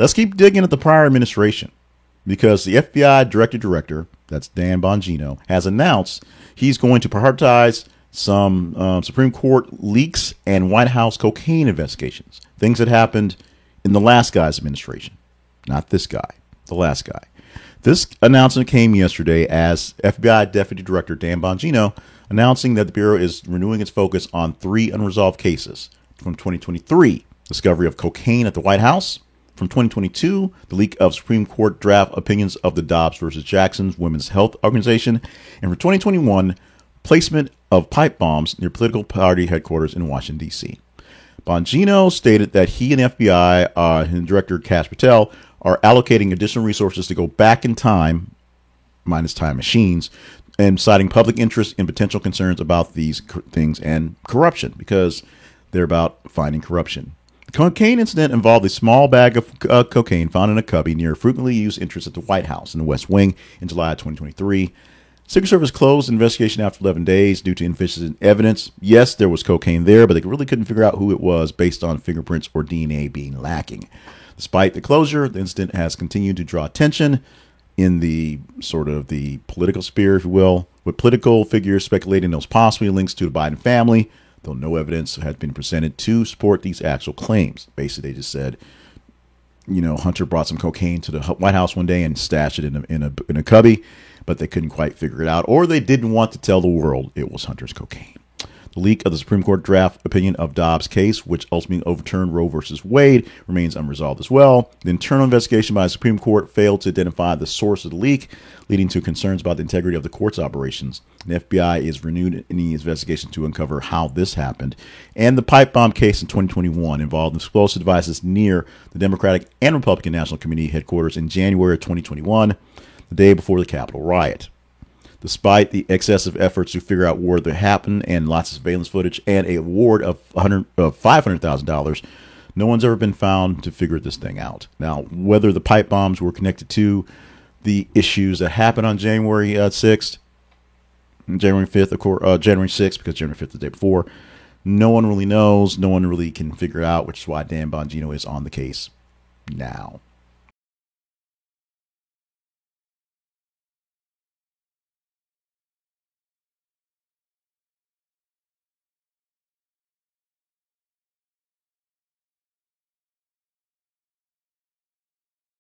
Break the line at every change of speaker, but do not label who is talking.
Let's keep digging at the prior administration, because the FBI director, that's Dan Bongino, has announced he's going to prioritize some Supreme Court leaks and White House cocaine investigations, things that happened in the last guy's administration, not this guy, the last guy. This announcement came yesterday as FBI Deputy Director Dan Bongino announcing that the Bureau is renewing its focus on 3 unresolved cases from 2023: discovery of cocaine at the White House; from 2022, the leak of Supreme Court draft opinions of the Dobbs versus Jackson Women's Health Organization; and from 2021, placement of pipe bombs near political party headquarters in Washington, D.C. Bongino stated that he and the FBI and Director Kash Patel are allocating additional resources to go back in time, minus time machines, and citing public interest and potential concerns about these things and corruption, because they're about finding corruption. The cocaine incident involved a small bag of cocaine found in a cubby near frequently used entrance at the White House in the West Wing in July 2023. Secret Service closed the investigation after 11 days due to insufficient evidence. Yes, there was cocaine there, but they really couldn't figure out who it was based on fingerprints or DNA being lacking. Despite the closure, the incident has continued to draw attention in the sort of the political sphere, if you will, with political figures speculating those possibly links to the Biden family, though no evidence had been presented to support these actual claims. Basically, they just said, Hunter brought some cocaine to the White House one day and stashed it in a cubby, but they couldn't quite figure it out, or they didn't want to tell the world it was Hunter's cocaine. The leak of the Supreme Court draft opinion of Dobbs' case, which ultimately overturned Roe versus Wade, remains unresolved as well. The internal investigation by the Supreme Court failed to identify the source of the leak, leading to concerns about the integrity of the court's operations. The FBI is renewed in the investigation to uncover how this happened. And the pipe bomb case in 2021 involved explosive devices near the Democratic and Republican National Committee headquarters in January of 2021, the day before the Capitol riot. Despite the excessive efforts to figure out where they happened and lots of surveillance footage and a award of $500,000, no one's ever been found to figure this thing out. Now, whether the pipe bombs were connected to the issues that happened on January 6th, January 5th, of course, January 6th, because January 5th is the day before, no one really knows. No one really can figure it out, which is why Dan Bongino is on the case now.